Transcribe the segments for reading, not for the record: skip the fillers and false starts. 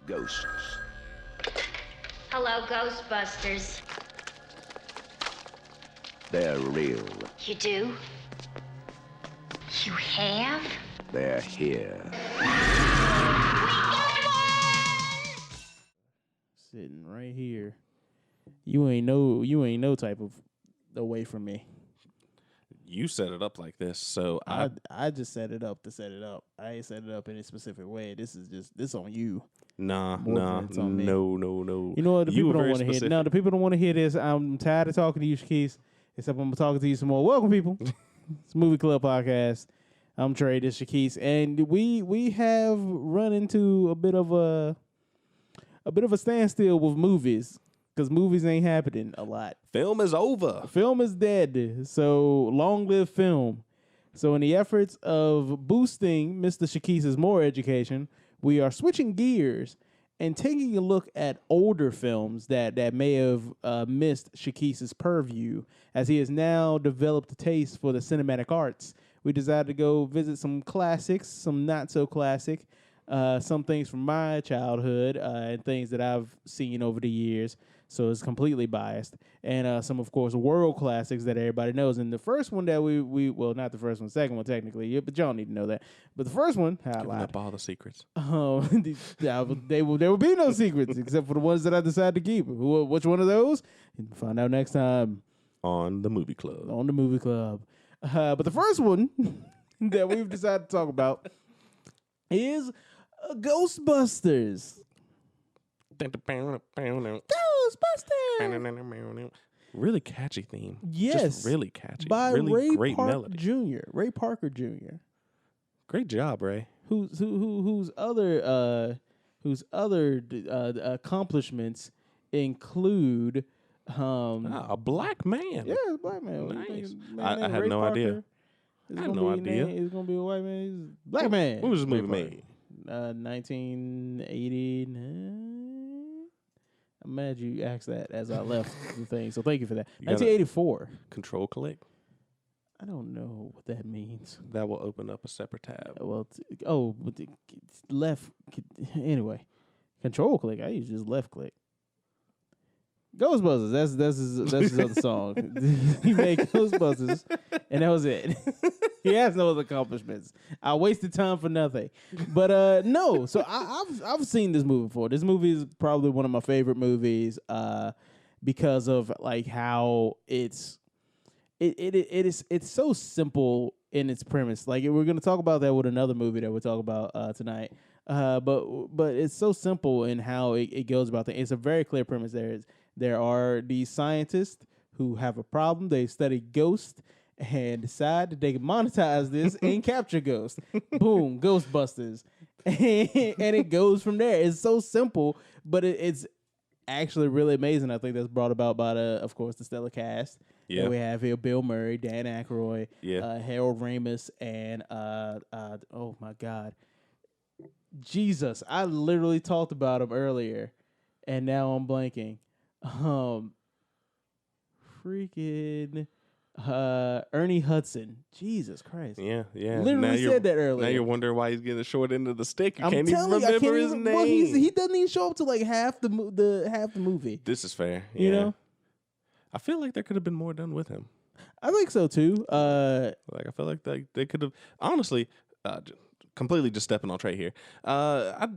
Ghosts. Hello, Ghostbusters. They're real. You do? You have? They're here. Sitting right here. You ain't no type of away from me. You set it up like this, so I just set it up to set it up. I ain't set it up in a specific way. This on you. no. You know what? The You people were don't very want to hear. specific. No, the people don't want to hear this. I'm tired of talking to you, Shakis. Except I'm talking to you some more. Welcome, people. It's Movie Club Podcast. I'm Trae, this is Shakis, and we have run into a bit of a standstill with movies because movies ain't happening a lot. Film is over. Film is dead, so long live film. So in the efforts of boosting Mr. Shakis' more education, we are switching gears and taking a look at older films that may have missed Shakis' purview, as he has now developed a taste for the cinematic arts. We decided to go visit some classics, some not so classic, some things from my childhood and things that I've seen over the years. So it's completely biased. And some, of course, world classics that everybody knows. And the first one that we well, not the first one, second one technically, but y'all need to know that. But the first one, Giving up all the secrets. there will be no secrets except for the ones that I decide to keep. Which one of those? You can find out next time On the Movie Club. on the Movie Club. But the first one that we've decided to talk about is Ghostbusters. Ghostbusters! Really catchy theme. Yes. Just really catchy. By really Ray great Park melody. Jr. Ray Parker Jr. Great job, Ray. Whose other accomplishments include A black man. yeah, it's a black man. Nice. Man I had no idea. It's I had gonna no be idea. It's gonna be a white man. He's a black man. When was this movie Ray Parker. made? 1989. I'm mad you asked that as I left the thing. So thank you for that. You gotta- 1984. Control Click. I don't know what that means. That will open up a separate tab. Well, but the left. Anyway, Control Click. I use just left click. Ghostbusters. That's his other song. He made Ghostbusters, and that was it. He has no other accomplishments. I wasted time for nothing. But no. So I've seen this movie before. This movie is probably one of my favorite movies because of like how it's so simple in its premise. Like we're gonna talk about that with another movie that we'll talk about tonight. But it's so simple in how it goes about things. It's a very clear premise. There are these scientists who have a problem. They study ghosts and decide that they can monetize this and capture ghosts. Boom, Ghostbusters. And it goes from there. It's so simple, but it's actually really amazing. I think that's brought about by of course, the stellar cast. Yeah. That we have here Bill Murray, Dan Aykroyd, Yeah. Harold Ramis, and oh my God, Jesus! I literally talked about him earlier, and now I'm blanking. Freaking Ernie Hudson. Jesus Christ! Yeah. Literally said that earlier. Now you're wondering why he's getting the short end of the stick. You I'm can't even telling you, I remember can't his even. name. Well, he doesn't even show up to like half the movie. This is fair. You yeah. know? I feel like there could have been more done with him. I think so too. Like I feel like they could have honestly, completely just stepping on Trae here. I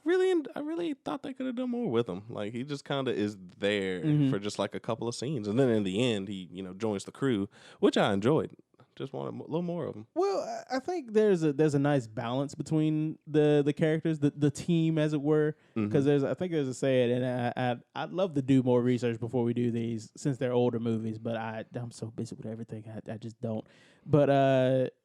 really thought they could have done more with him. Like he just kind of is there for just like a couple of scenes, and then in the end he joins the crew, which I enjoyed. Just wanted a little more of him. Well, I think there's a nice balance between the characters, the team, as it were. Because I think there's a saying, and I'd love to do more research before we do these, since they're older movies. But I'm so busy with everything, I just don't. But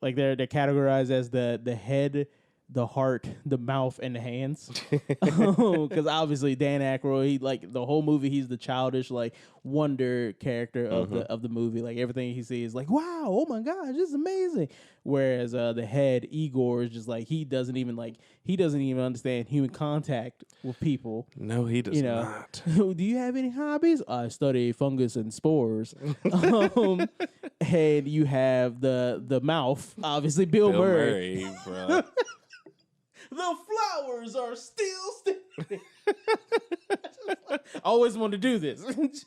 like they're categorized as the head, the heart, the mouth, and the hands. Because obviously Dan Aykroyd, he, like the whole movie, he's the childish like wonder character of the movie. Like everything he sees is like, wow, oh my gosh, this is amazing. Whereas the head Igor is just like he doesn't even understand human contact with people. No, he does not. Do you have any hobbies? I study fungus and spores. And you have the mouth, obviously Bill Murray. bro. The flowers are still standing. always wanted to do this.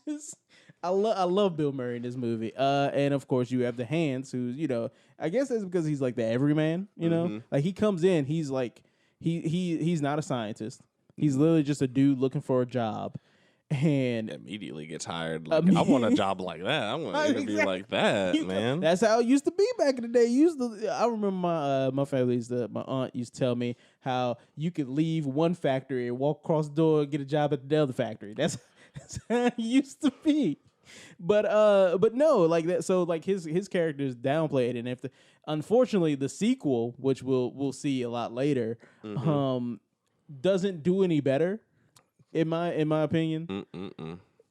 Just, I love Bill Murray in this movie. And of course you have the Hands, who's, you know, I guess that's because he's like the everyman, you know? Like he comes in, he's like he's not a scientist. He's literally just a dude looking for a job. And immediately gets hired. Like, I want a job like that. I want to interview like that, man. That's how it used to be back in the day. I remember my my aunt used to tell me how you could leave one factory and walk across the door and get a job at the other factory. That's how it used to be. But no, like that. So like his character is downplayed, and unfortunately the sequel, which we'll see a lot later, doesn't do any better. In my opinion,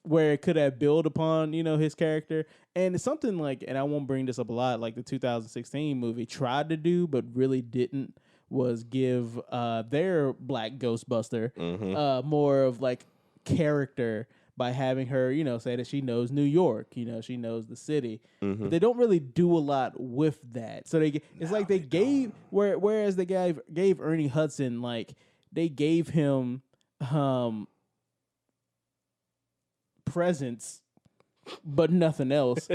where it could have built upon, you know, his character. And it's something like, and I won't bring this up a lot, like the 2016 movie tried to do, but really didn't, was give their black Ghostbuster more of like character by having her, you know, say that she knows New York, you know, she knows the city. But they don't really do a lot with that. So whereas they gave Ernie Hudson, like they gave him presence, but nothing else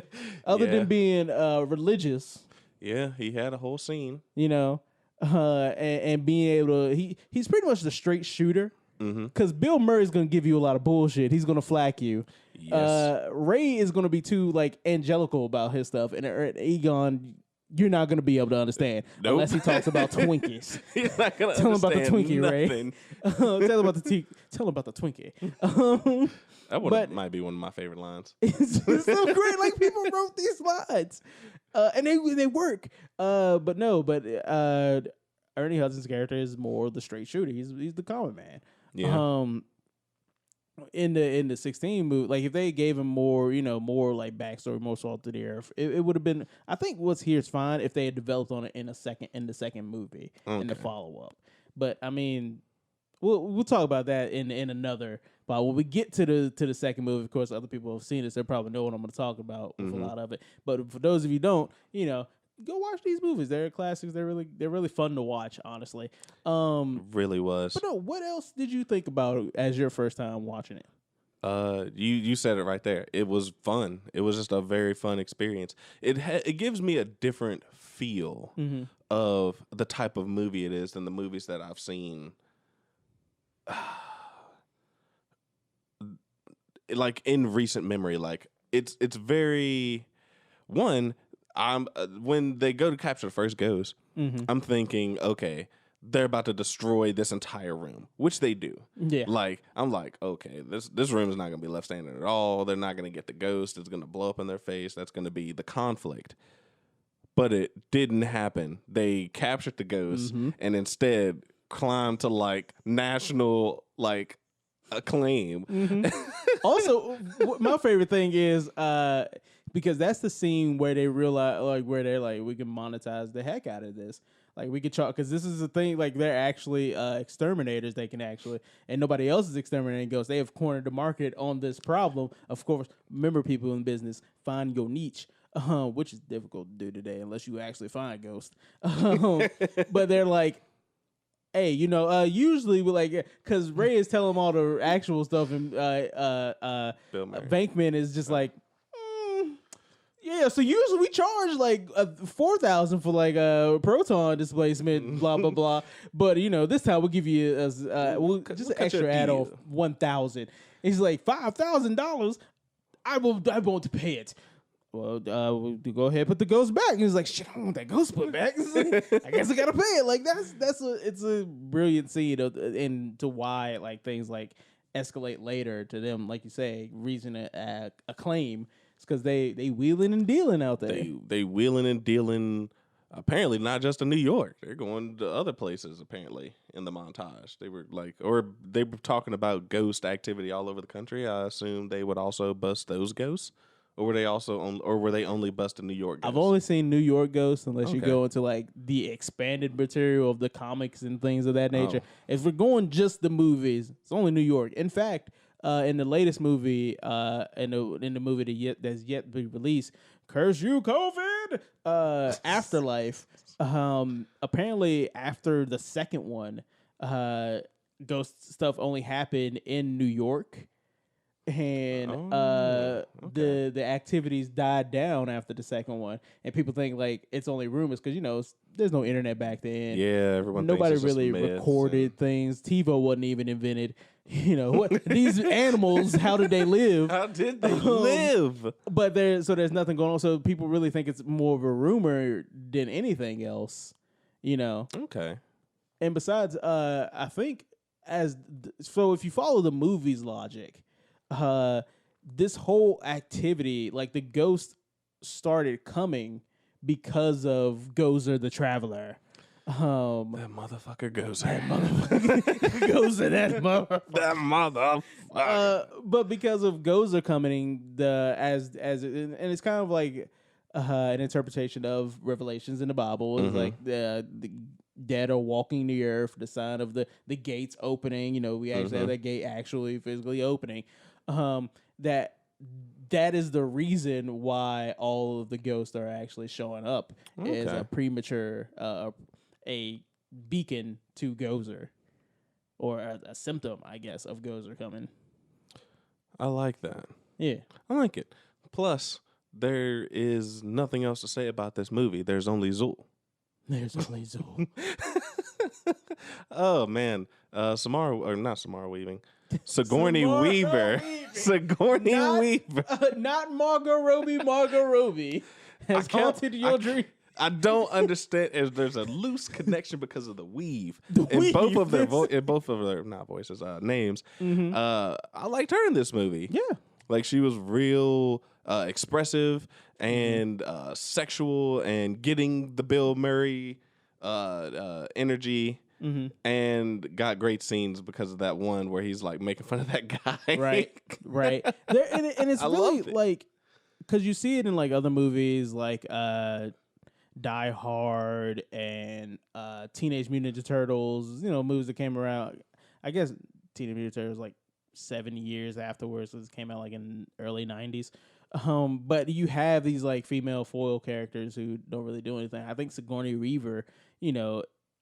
other than being religious. Yeah, he had a whole scene, you know, and being able to. He's pretty much the straight shooter. Because Bill Murray's gonna give you a lot of bullshit. He's gonna flack you. Yes. Ray is gonna be too like angelical about his stuff, and Egon, you're not going to be able to understand unless he talks about Twinkies. He's not going to tell him about the Twinkie, nothing. Ray. Tell him about the Twinkie. That might be one of my favorite lines. It's so great. Like people wrote these lines, and they work. But Ernie Hudson's character is more the straight shooter. He's the common man. Yeah. In the 16 movie, like if they gave him more, you know, more like backstory, more salt to the earth, it would have been. I think what's here is fine if they had developed on it in the second movie in the follow up. But I mean, we'll talk about that in another. But when we get to the second movie, of course, other people have seen this. They probably know what I'm going to talk about with a lot of it. But for those of you who don't, you know, go watch these movies. They're classics. They're really fun to watch, honestly. Really was. But no, what else did you think about as your first time watching it? You said it right there. It was fun. It was just a very fun experience. It gives me a different feel of the type of movie it is than the movies that I've seen. Like in recent memory, like it's very one. When they go to capture the first ghost, I'm thinking, okay, they're about to destroy this entire room, which they do. Yeah. Like, I'm like, okay, this room is not going to be left standing at all. They're not going to get the ghost. It's going to blow up in their face. That's going to be the conflict. But it didn't happen. They captured the ghost and instead climbed to like national like acclaim. Also, my favorite thing is because that's the scene where they realize, like, where they're like, we can monetize the heck out of this. Like, we could because this is the thing, like, they're actually exterminators. They can actually, and nobody else is exterminating ghosts. They have cornered the market on this problem. Of course, remember, people in business, find your niche, which is difficult to do today unless you actually find ghosts. But they're like, hey, you know, usually we like, because Ray is telling them all the actual stuff, and Bankman is just like, yeah, so usually we charge like $4,000 for like a proton displacement, blah blah blah. But you know, this time we'll give you just an extra add on $1,000. He's like $5,000. I won't pay it. Well, we'll go ahead and put the ghost back. And he's like, shit, I don't want that ghost put back. I guess I gotta pay it. Like it's a brilliant scene and to why like things like escalate later to them, like you say, reason a claim. Because they wheeling and dealing out there. They wheeling and dealing, apparently not just in New York. They're going to other places, apparently, in the montage. They were like, or they were talking about ghost activity all over the country. I assume they would also bust those ghosts. Or were they only busting New York ghosts? I've only seen New York ghosts unless you go into like the expanded material of the comics and things of that nature. If we're going just the movies, it's only New York. In fact, in the latest movie, in the movie that's yet to be released, Curse You COVID, Afterlife. Apparently, after the second one, ghost stuff only happened in New York. and okay. the activities died down after the second one, and people think like it's only rumors because there's no internet back then. Yeah, everyone thinks Nobody it's just really myths recorded things. TiVo wasn't even invented. What these animals? How did they live? How did they live? But there's nothing going on. So people really think it's more of a rumor than anything else. Okay. And besides, I think so if you follow the movie's logic, this whole activity, like the ghost started coming because of Gozer the Traveler. That motherfucker Gozer. Gozer, that motherfucker. That motherfucker. But because of Gozer coming, and it's kind of like an interpretation of Revelations in the Bible. It's like the dead are walking the earth, the sign of the gates opening. We actually have that gate actually physically opening. That is the reason why all of the ghosts are actually showing up as a premature, a beacon to Gozer, or a symptom, I guess, of Gozer coming. I like that. Yeah, I like it. Plus, there is nothing else to say about this movie. There's only Zool. There's only Zool. Oh man, not Samara Weaving, Sigourney Weaver. Sigourney Weaver. Not Margot Robbie. Margot Robbie has haunted your dream. I don't understand. There's a loose connection because of the weave in both of their names. I liked her in this movie. Yeah, like she was real expressive and sexual, and getting the Bill Murray energy. And got great scenes because of that one where he's like making fun of that guy. Right. And it's really like, because you see it in like other movies like Die Hard and Teenage Mutant Ninja Turtles, movies that came around. I guess Teenage Mutant Turtles like 7 years afterwards, so it came out like in early 90s. But you have these like female foil characters who don't really do anything. I think Sigourney Weaver,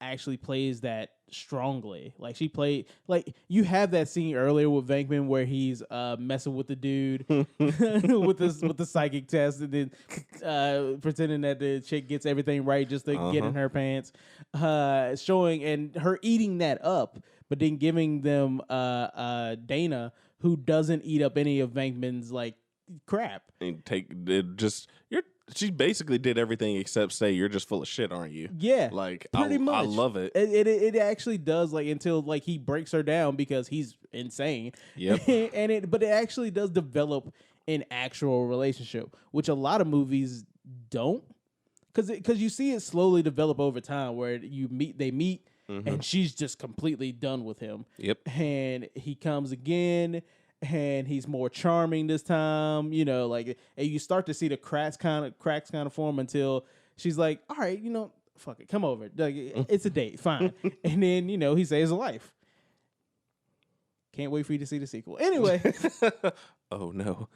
actually plays that strongly. Like she played, like you have that scene earlier with Venkman where he's messing with the dude with the psychic test, and then pretending that the chick gets everything right just to get in her pants, showing and her eating that up, but then giving them Dana, who doesn't eat up any of Venkman's like crap. And she basically did everything except say, "You're just full of shit, aren't you?" Yeah, like pretty much. I love it. It actually does, like, until like he breaks her down because he's insane. Yep. But it actually does develop an actual relationship, which a lot of movies don't, because you see it slowly develop over time where they meet. And she's just completely done with him. Yep. And he comes again, and he's more charming this time, and you start to see the cracks kind of form until she's like, all right, fuck it, come over. Like, it's a date, fine. And then, he saves a life. Can't wait for you to see the sequel. Anyway. Oh no.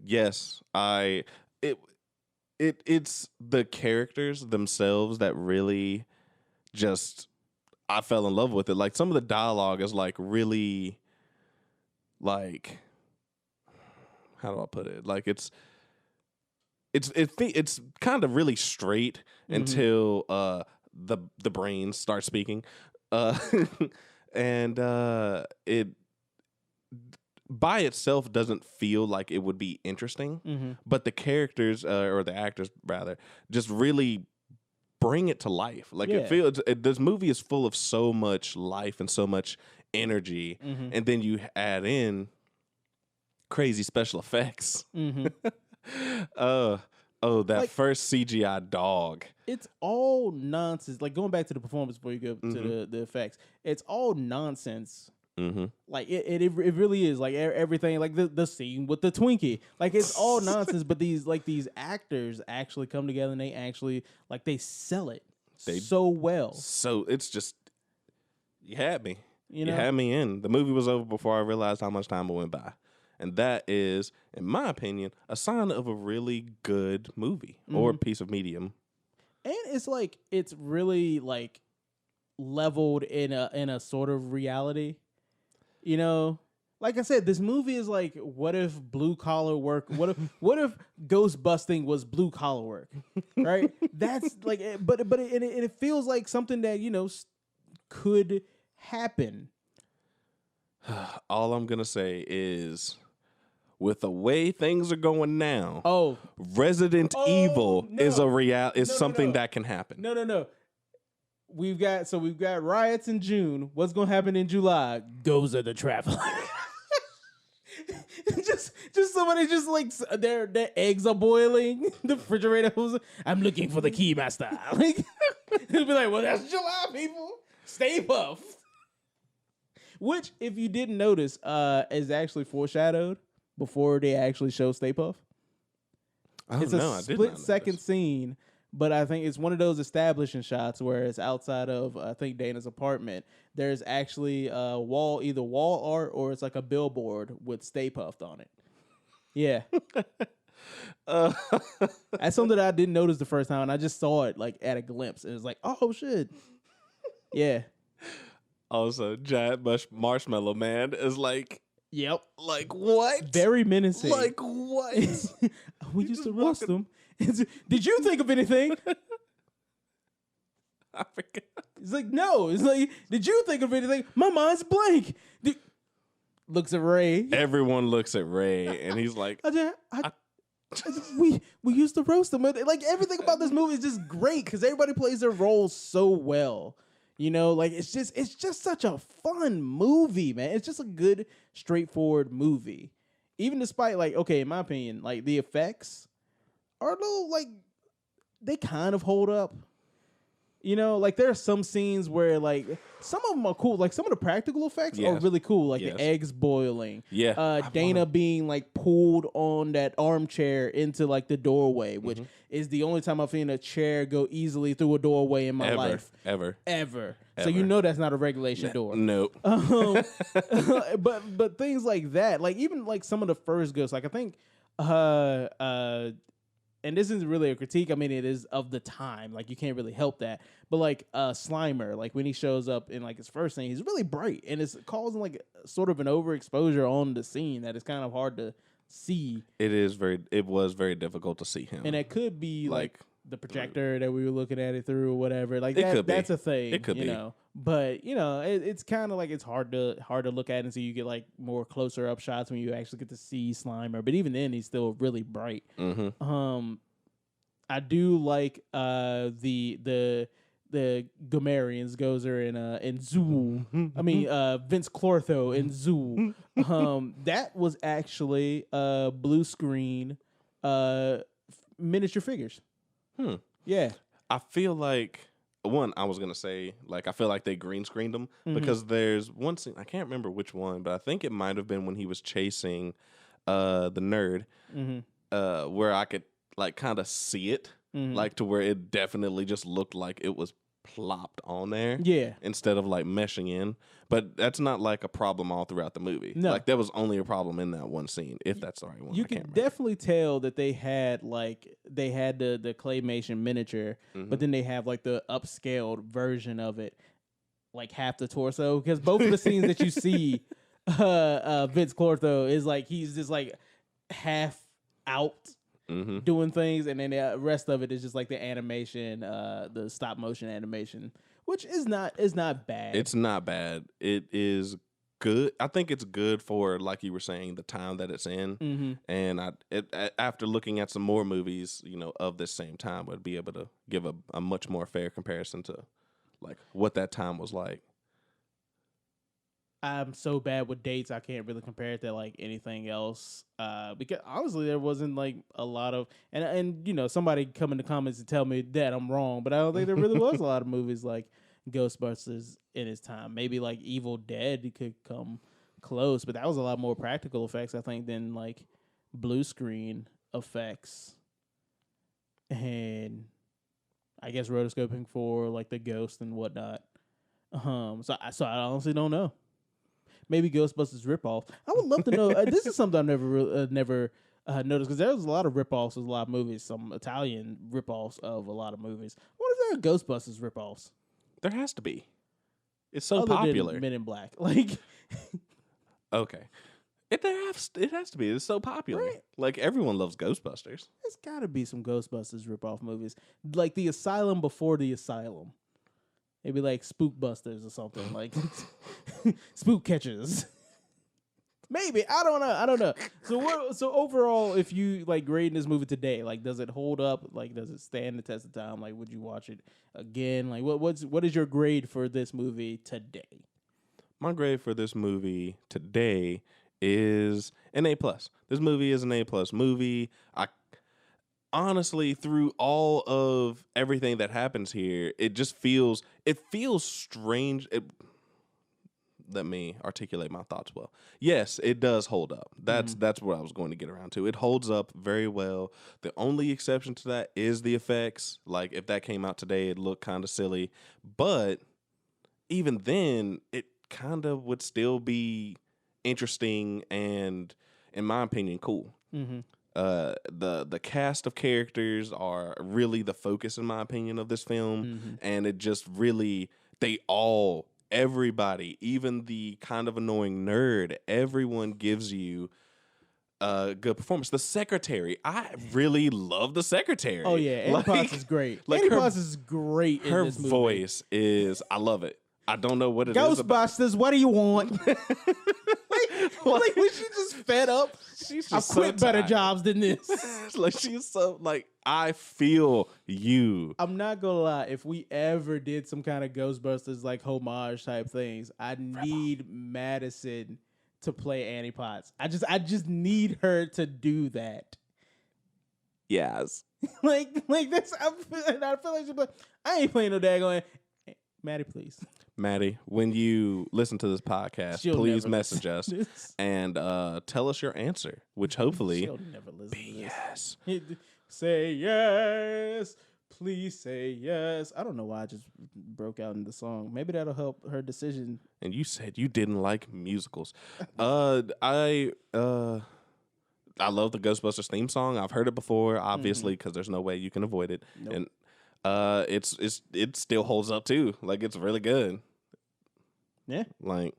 Yes, it's the characters themselves that really just, I fell in love with it. Like some of the dialogue is like really, like, how do I put it? Like it's kind of really straight until the brains start speaking, and it by itself doesn't feel like it would be interesting, but the characters or the actors rather just really bring it to life. Like it feels, this movie is full of so much life and so much energy, and then you add in crazy special effects. That first CGI dog. It's all nonsense. Like going back to the performance before you go to the effects, it's all nonsense. Like it really is, like everything, like the scene with the Twinkie, like it's all nonsense. But these actors actually come together and they actually they sell it so well. So it's just, you had me. You had me in. The movie was over before I realized how much time went by. And that is, in my opinion, a sign of a really good movie or piece of medium. And it's really leveled in a sort of reality. You know, like I said, this movie is like, what if blue collar work? What if ghost busting was blue collar work? Right? That's like, but it feels like something that could happen. All I'm gonna say is, with the way things are going now, Resident Evil is something that can happen. No. We've got riots in June. What's gonna happen in July? Gozer the Traveler. just somebody just like their eggs are boiling. The refrigerator was. I'm looking for the Keymaster. Like, it'll be like, well, that's July, people. Stay puffed. Which, if you didn't notice, is actually foreshadowed before they actually show Stay Puft. It's a split-second scene, but I think it's one of those establishing shots where it's outside of, I think, Dana's apartment. There's actually either wall art or it's like a billboard with Stay Puft on it. Yeah. That's something that I didn't notice the first time, and I just saw it like at a glimpse. It was like, oh, shit. Yeah. Also, giant marshmallow man is like, yep. Like what? Very menacing. Like what? We used to roast them. Did you think of anything? I forgot. It's like, no. It's like, did you think of anything? My mind's blank. Looks at Ray. Everyone looks at Ray, and he's like, we used to roast them. Like, everything about this movie is just great because everybody plays their roles so well. You know, like it's just such a fun movie, man. It's just a good, straightforward movie. Even despite, like, okay, in my opinion, like the effects are a little like they kind of hold up. You know, like there are some scenes where like some of them are cool. Like some of the practical effects are really cool. Like the eggs boiling. Yeah. Dana being like pulled on that armchair into like the doorway, which is the only time I've seen a chair go easily through a doorway in my life. Ever. So you know that's not a regulation door. Nope. But things like that, like even like some of the first ghosts, like I think and this isn't really a critique. I mean, it is of the time. Like, you can't really help that. But, like, Slimer, like, when he shows up in, like, his first scene, he's really bright. And it's causing, like, sort of an overexposure on the scene that is kind of hard to see. It was very difficult to see him. And it could be, like the projector that we were looking at it through or whatever. Like, that's a thing. It could be. Know? But, you know, it's kind of like it's hard to look at and so you get, like, more closer up shots when you actually get to see Slimer. But even then, he's still really bright. Mm-hmm. I do like the Gomerians, Gozer and Zool. I mean Vince Clortho and Zool. That was actually blue screen miniature figures. Yeah. I feel like I was gonna say, like, I feel like they green screened them because there's one scene, I can't remember which one, but I think it might have been when he was chasing the nerd, where I could like kind of see it, like to where it definitely just looked like it was plopped on there, instead of like meshing in. But that's not like a problem all throughout the movie. No, like that was only a problem in that one scene, if that's the right one. You can definitely tell that they had the claymation miniature, but then they have like the upscaled version of it, like half the torso, because both of the scenes that you see Vince Clortho is like he's just like half out doing things, and then the rest of it is just like the animation, the stop motion animation, which is not bad. It's not bad. It is good. I think it's good for, like you were saying, the time that it's in. And after looking at some more movies, you know, of this same time, would be able to give a much more fair comparison to like what that time was like. I'm so bad with dates, I can't really compare it to like anything else. Because honestly, there wasn't like a lot of, and you know, somebody come in the comments and tell me that I'm wrong, but I don't think there really was a lot of movies like Ghostbusters in its time. Maybe like Evil Dead could come close, but that was a lot more practical effects, I think, than like blue screen effects. And I guess rotoscoping for like the ghost and whatnot. So I honestly don't know. Maybe Ghostbusters ripoff. I would love to know. This is something I've never noticed, because there's a lot of ripoffs of a lot of movies. Some Italian ripoffs of a lot of movies. What if there are Ghostbusters ripoffs? There has to be. It's so other popular. than Men in Black. Like, Okay. It has to be. It's so popular. Right. Like, everyone loves Ghostbusters. there's got to be some Ghostbusters ripoff movies, like The Asylum before The Asylum. Maybe like Spookbusters or something, like Spook Catchers. Maybe, I don't know. So overall, if you like grading this movie today, like, does it hold up? Like, does it stand the test of time? Like, would you watch it again? Like, what is your grade for this movie today? My grade for this movie today is an A+. This movie is an A+ movie. I honestly, through all of everything that happens here, it feels strange. Let me articulate my thoughts well. Yes, it does hold up. That's what I was going to get around to. It holds up very well. The only exception to that is the effects. Like, if that came out today, it'd look kind of silly. But even then, it kind of would still be interesting and, in my opinion, cool. Mm-hmm. The cast of characters are really the focus, in my opinion, of this film, and it just really everybody, even the kind of annoying nerd, everyone gives you a good performance. The secretary, I really love the secretary. Oh yeah, Annie Potts is great. Annie Potts is great in this movie. Her voice is, I love it. I don't know what it is. Ghostbusters, what do you want? like when she just fed up. I've quit better jobs than this. Like, she's so, like, I feel you. I'm not gonna lie. If we ever did some kind of Ghostbusters like homage type things, I need Madison to play Annie Potts. I just need her to do that. Yes. like this. I feel like she's like, I ain't playing no daggone. Maddie, please. Maddie, when you listen to this podcast, please message us and tell us your answer, which hopefully she'll never listen be to this. yes. Say yes. Please say yes. I don't know why I just broke out in the song. Maybe that'll help her decision. And you said you didn't like musicals. I love the Ghostbusters theme song. I've heard it before, obviously, because there's no way you can avoid it. Nope. And it still holds up too. Like, it's really good. Yeah. Like,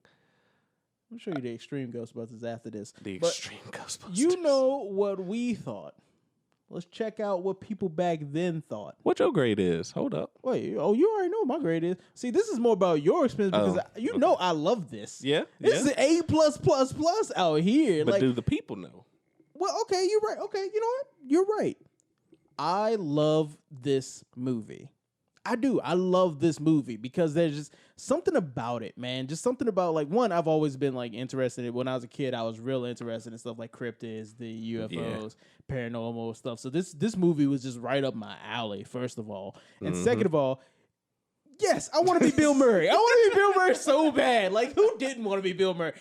I'll show you the Extreme Ghostbusters after this. The Extreme Ghostbusters. You know what we thought. Let's check out what people back then thought. What your grade is? Hold up. Wait, you already know what my grade is. See, this is more about your experience because you know I love this. Yeah. This is an A+++ out here. But like, do the people know? Well, okay, you're right. Okay, you know what? You're right. I love this movie. I do. I love this movie because there's just something about it, man. Just something about, like, one, I've always been, like, interested in. When I was a kid, I was real interested in stuff like cryptids, the UFOs, paranormal stuff. So this movie was just right up my alley, first of all. And second of all, yes, I want to be Bill Murray. I want to be Bill Murray so bad. Like, who didn't want to be Bill Murray?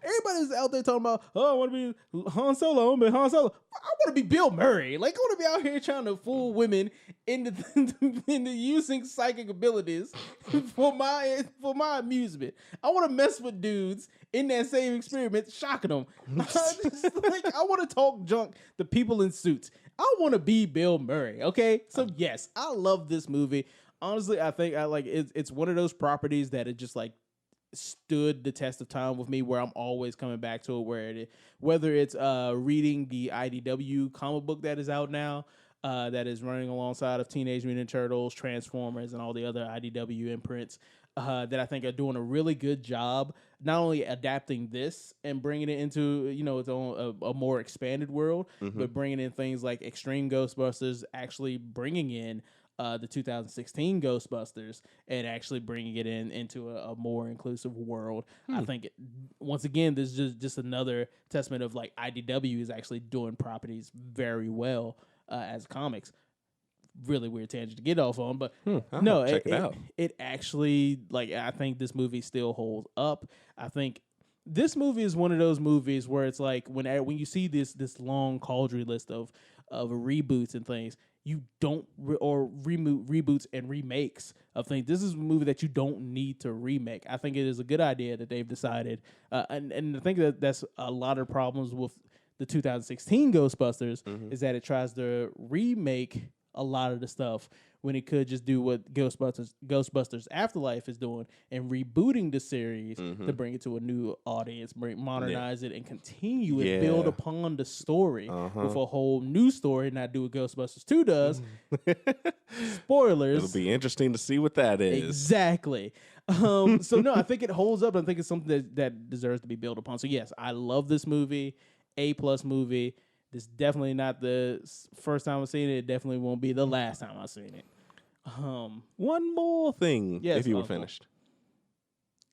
Everybody's out there talking about, oh, I want to be Han Solo. I want to be Han Solo. I want to be Bill Murray. Like, I want to be out here trying to fool women into using psychic abilities for my amusement. I want to mess with dudes in that same experiment, shocking them. I want to talk junk to people in suits. I want to be Bill Murray. Okay, so yes, I love this movie. Honestly, I think it's one of those properties that it just like stood the test of time with me, where I'm always coming back to it. Whether it's reading the IDW comic book that is out now, that is running alongside of Teenage Mutant Turtles, Transformers, and all the other IDW imprints, that I think are doing a really good job, not only adapting this and bringing it into its own a more expanded world, but bringing in things like Extreme Ghostbusters, actually bringing in the 2016 Ghostbusters and actually bringing it into a more inclusive world. I think once again, this is just another testament of like IDW is actually doing properties very well as comics. Really weird tangent to get off on, but no, check it out. It actually, like, I think this movie still holds up. I think this movie is one of those movies where it's like when you see this long cauldron list of reboots and things, you don't reboots and remakes of things. This is a movie that you don't need to remake. I think it is a good idea that they've decided, and I think that's a lot of problems with the 2016 Ghostbusters is that it tries to remake a lot of the stuff when it could just do what Ghostbusters Afterlife is doing and rebooting the series to bring it to a new audience, modernize it, and continue it, build upon the story with a whole new story, not do what Ghostbusters 2 does. Spoilers. It'll be interesting to see what that is. Exactly. So no, I think it holds up. I think it's something that deserves to be built upon. So yes, I love this movie. A+ movie. This is definitely not the first time I've seen it. It definitely won't be the last time I've seen it. One more thing. Yes, if you were Uncle. finished.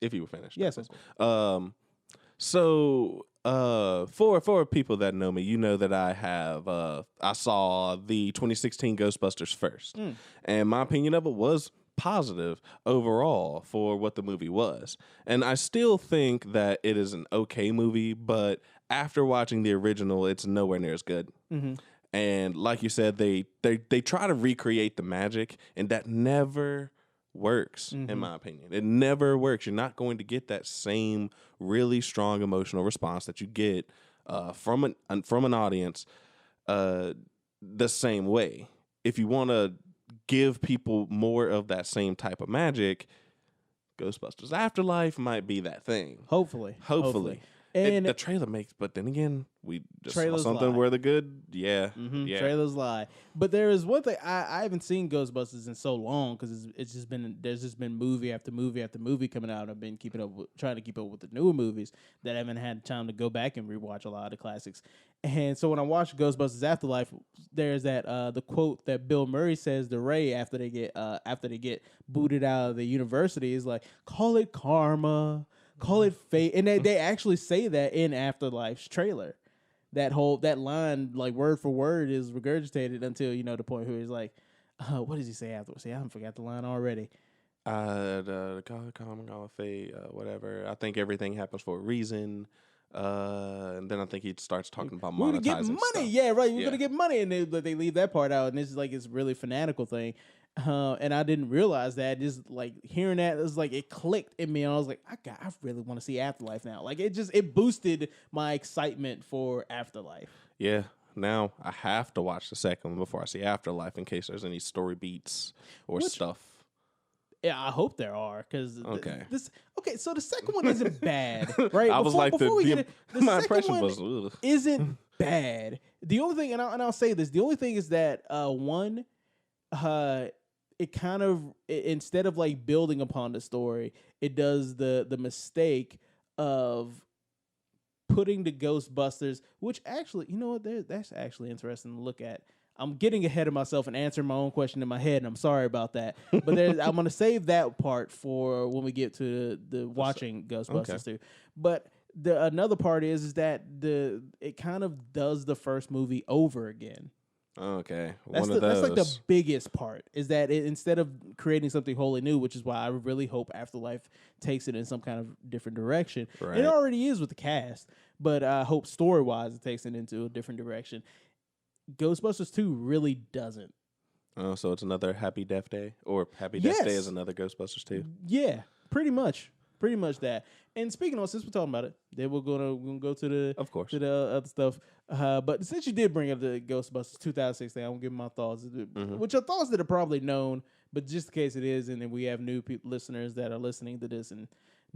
If you were finished. Yes, Uncle. So for people that know me, you know that I saw the 2016 Ghostbusters first. And my opinion of it was positive overall for what the movie was. And I still think that it is an okay movie, but after watching the original, it's nowhere near as good. And like you said, they try to recreate the magic, and that never works, in my opinion. It never works. You're not going to get that same really strong emotional response that you get from an audience the same way. If you want to give people more of that same type of magic, Ghostbusters Afterlife might be that thing. Hopefully. And the trailer makes, but then again, we just saw trailers something lie. where the good, trailers lie. But there is one thing I haven't seen Ghostbusters in so long because there's just been movie after movie after movie coming out. I've been trying to keep up with the newer movies that I haven't had time to go back and rewatch a lot of the classics. And so when I watched Ghostbusters Afterlife, there's that the quote that Bill Murray says to Ray after they get booted out of the university is like, "Call it karma, call it fate," and they actually say that in Afterlife's trailer. That line, like word for word, is regurgitated until the point where he's like, "What does he say afterwards?" See, I haven't forgot the line already. The karma, fate, whatever. I think everything happens for a reason. And then I think he starts talking about monetizing We're gonna get money, stuff. yeah, right. We're gonna get money, and they leave that part out, and this is like it's really fanatical thing. And I didn't realize that. Just like hearing that, it was like it clicked in me, and I was like, I really want to see Afterlife now. Like it boosted my excitement for Afterlife. Yeah. Now I have to watch the second one before I see Afterlife in case there's any story beats or stuff. Yeah, I hope there are because okay. So the second one isn't bad, right? I was like, my impression second one was ugh. isn't bad. The only thing, and I'll say this, the only thing is that one, it kind of instead of like building upon the story, it does the mistake of putting the Ghostbusters, which actually, you know what, that's actually interesting to look at. I'm getting ahead of myself and answering my own question in my head, and I'm sorry about that. But I'm going to save that part for when we get to the watching Ghostbusters 2. But another part is that it kind of does the first movie over again. Okay, That's like the biggest part is that instead of creating something wholly new, which is why I really hope Afterlife takes it in some kind of different direction. Right. It already is with the cast, but I hope story-wise it takes it into a different direction. Ghostbusters 2 really doesn't. Oh, so it's another Happy Death Day? Or Happy Death Day is another Ghostbusters 2? Yeah, pretty much. Pretty much that. And speaking of, since we're talking about it, then we're gonna go to the other stuff. But since you did bring up the Ghostbusters 2016, I'm gonna give my thoughts, which are thoughts that are probably known, but just in case it is, and then we have new listeners that are listening to this and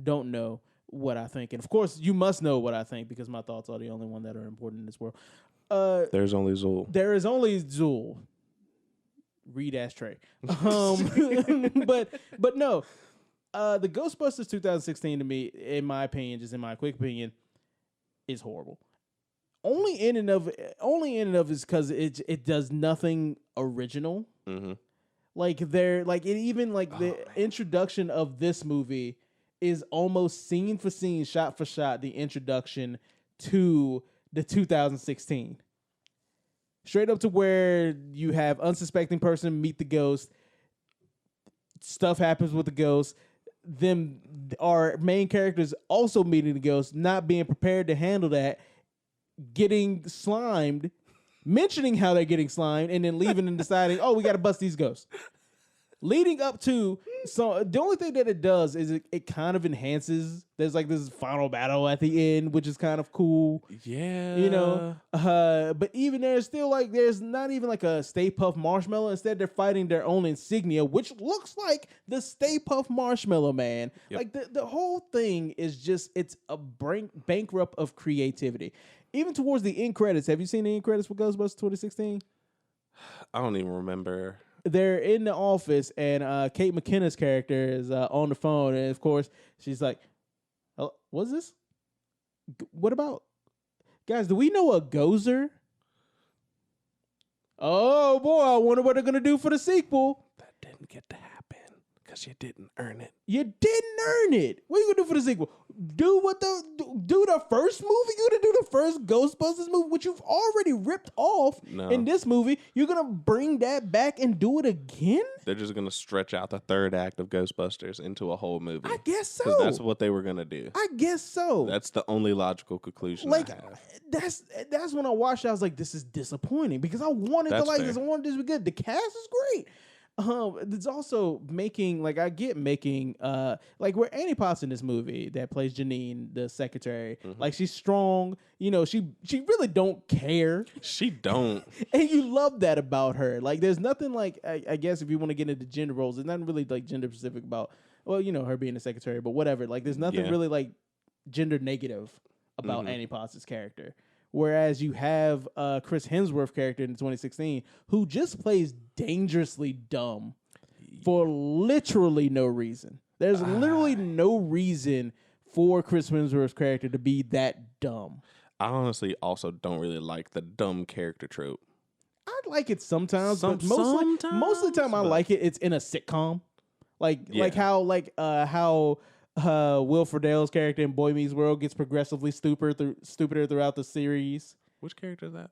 don't know what I think. And of course, you must know what I think because my thoughts are the only one that are important in this world. There's only Zool. There is only Zool. Read Trae. But no. The Ghostbusters 2016 to me, in my opinion, just in my quick opinion, is horrible. Only in and of is because it does nothing original. Mm-hmm. The introduction of this movie is almost scene for scene, shot for shot, the introduction to the 2016. Straight up to where you have unsuspecting person meet the ghost. Stuff happens with the ghost. Them, our main characters also meeting the ghost, not being prepared to handle that, getting slimed, mentioning how they're getting slimed, and then leaving and deciding, oh, we got to bust these ghosts. leading up to, so the only thing that it does is it kind of enhances. There's like this final battle at the end, which is kind of cool. Yeah. You know, but even there's still like, there's not even like a Stay Puft Marshmallow. Instead, they're fighting their own insignia, which looks like the Stay Puft Marshmallow Man. Yep. Like the whole thing is just, it's a bankrupt of creativity. Even towards the end credits, have you seen the end credits for Ghostbusters 2016? I don't even remember. They're in the office, and Kate McKinnon character is on the phone, and of course she's like, "Oh, what's this? What about, guys? Do we know a Gozer? Oh boy, I wonder what they're gonna do for the sequel. That didn't get to happen because you didn't earn it. You didn't earn it. What are you gonna do for the sequel? Do the first movie? You gonna do the first Ghostbusters movie, which you've already ripped off in this movie? You're gonna bring that back and do it again? They're just gonna stretch out the third act of Ghostbusters into a whole movie. I guess so. Because that's what they were gonna do. I guess so. That's the only logical conclusion. Like, I have. that's when I watched it, I was like, this is disappointing because I wanted to like this. I wanted this to be good. The cast is great. It's also making, like, I get making, like, where Annie Potts in this movie that plays Janine, the secretary, like, she's strong, you know, she really don't care. She don't. And you love that about her. Like, there's nothing like, I guess if you want to get into gender roles, there's nothing really, like, gender specific about, well, you know, her being a secretary, but whatever. Like, there's nothing really, like, gender negative about Annie Potts' character. Whereas you have Chris Hemsworth character in 2016 who just plays dangerously dumb for literally no reason. There's literally no reason for Chris Hemsworth's character to be that dumb. I honestly also don't really like the dumb character trope. I like it sometimes, but most of the time I like it. It's in a sitcom, like how Will Friedle's character in Boy Meets World gets progressively stupider throughout the series. Which character is that?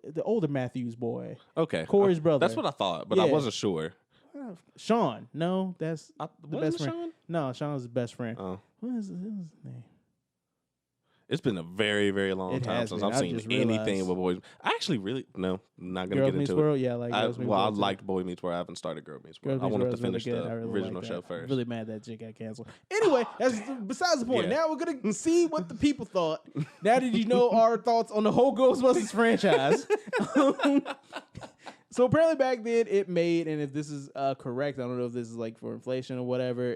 The older Matthews boy. Okay, Corey's brother. That's what I thought, but I wasn't sure. Sean. No, that's the best friend. Sean? No, Sean's his best friend. Oh, What is his name? it's been a very, very long time since I've seen anything with Boy. I actually really not gonna Girls get Meets into World? it. Yeah, like I Girls Meets World too. liked Boy Meets World. I haven't started Girl Meets World. Girls I Meets wanted World to finish is really good. I the really original like show that. first. Really mad that shit got canceled. Anyway, that's besides the point. Yeah. Now we're gonna see what the people thought. Now that you know our thoughts on the whole Ghostbusters franchise. So apparently back then it made, and if this is correct, I don't know if this is like for inflation or whatever.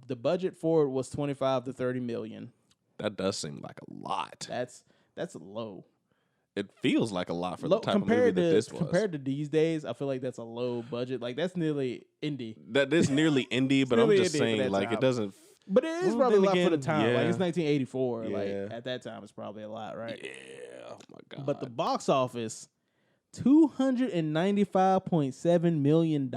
The budget for it was 25 to 30 million. That does seem like a lot. That's low. It feels like a lot for the type of movie that this was. Compared to these days, I feel like that's a low budget. Like that's nearly indie. That is nearly indie, but I'm just saying, like, it doesn't. But it is probably a lot for the time. Yeah. Like it's 1984. Yeah. Like at that time, it's probably a lot, right? Yeah. Oh my god. But the box office, $295.7 million.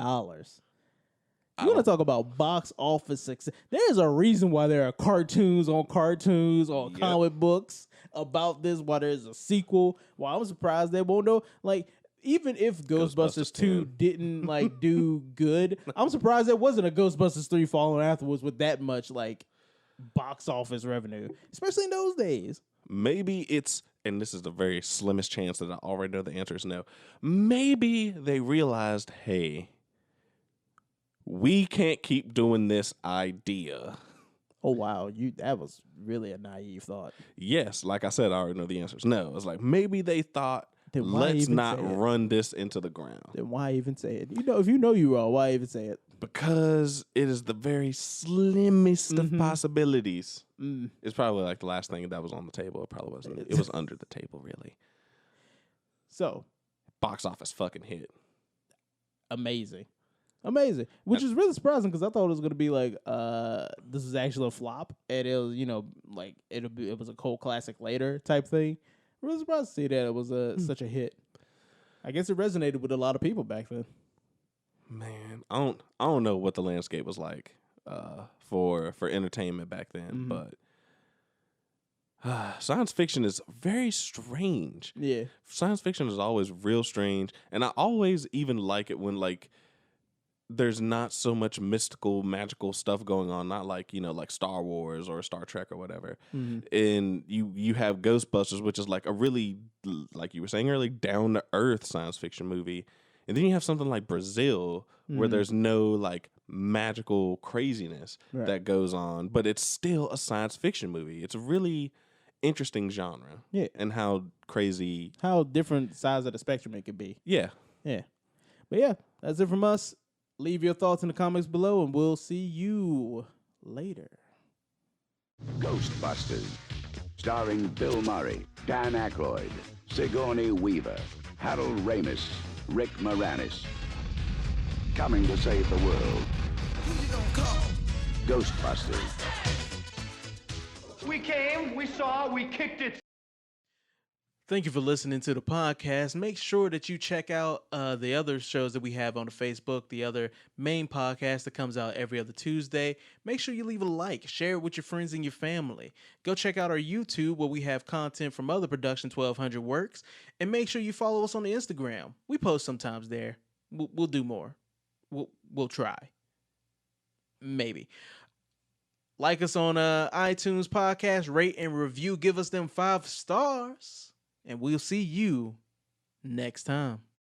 You want to talk about box office success? There's a reason why there are cartoons on comic books about this. Why there's a sequel? Why I'm surprised they won't know. Like even if Ghostbusters 2 didn't like do good, I'm surprised there wasn't a Ghostbusters 3 following afterwards with that much like box office revenue, especially in those days. Maybe it's, and this is the very slimmest chance that I already know the answer is no. Maybe they realized, hey, we can't keep doing this idea. Oh wow, that was really a naive thought. Yes, like I said, I already know the answer is no. It's like maybe they thought, let's not run this into the ground. Then why even say it? You know, if you know you're wrong, why even say it? Because it is the very slimmest of possibilities. It's probably like the last thing that was on the table. It probably wasn't. It was under the table, really. So, box office fucking hit. Amazing. Which is really surprising because I thought it was going to be like, this is actually a flop. And it was, you know, like it was a cult classic later type thing. Really surprised to see that it was such a hit. I guess it resonated with a lot of people back then. Man, I don't know what the landscape was like for entertainment back then, but science fiction is very strange. Yeah, science fiction is always real strange, and I always even like it when like there's not so much mystical, magical stuff going on. Not like, you know, like Star Wars or Star Trek or whatever. And you have Ghostbusters, which is like a really, like you were saying earlier, down to earth science fiction movie. And then you have something like Brazil where there's no like magical craziness that goes on, but it's still a science fiction movie. It's a really interesting genre. Yeah. And how crazy. How different sides of the spectrum it could be. Yeah. Yeah. But yeah, that's it from us. Leave your thoughts in the comments below, and we'll see you later. Ghostbusters, starring Bill Murray, Dan Aykroyd, Sigourney Weaver, Harold Ramis, Rick Moranis. Coming to save the world. Who you gonna call? Ghostbusters. We came, we saw, we kicked it. Thank you for listening to the podcast. Make sure that you check out the other shows that we have on the Facebook, the other main podcast that comes out every other Tuesday. Make sure you leave a like, share it with your friends and your family. Go check out our YouTube where we have content from other Production 1200 works. And make sure you follow us on the Instagram. We post sometimes there. We'll do more. We'll try. Maybe. Like us on iTunes podcast, rate and review. Give us them 5 stars. And we'll see you next time.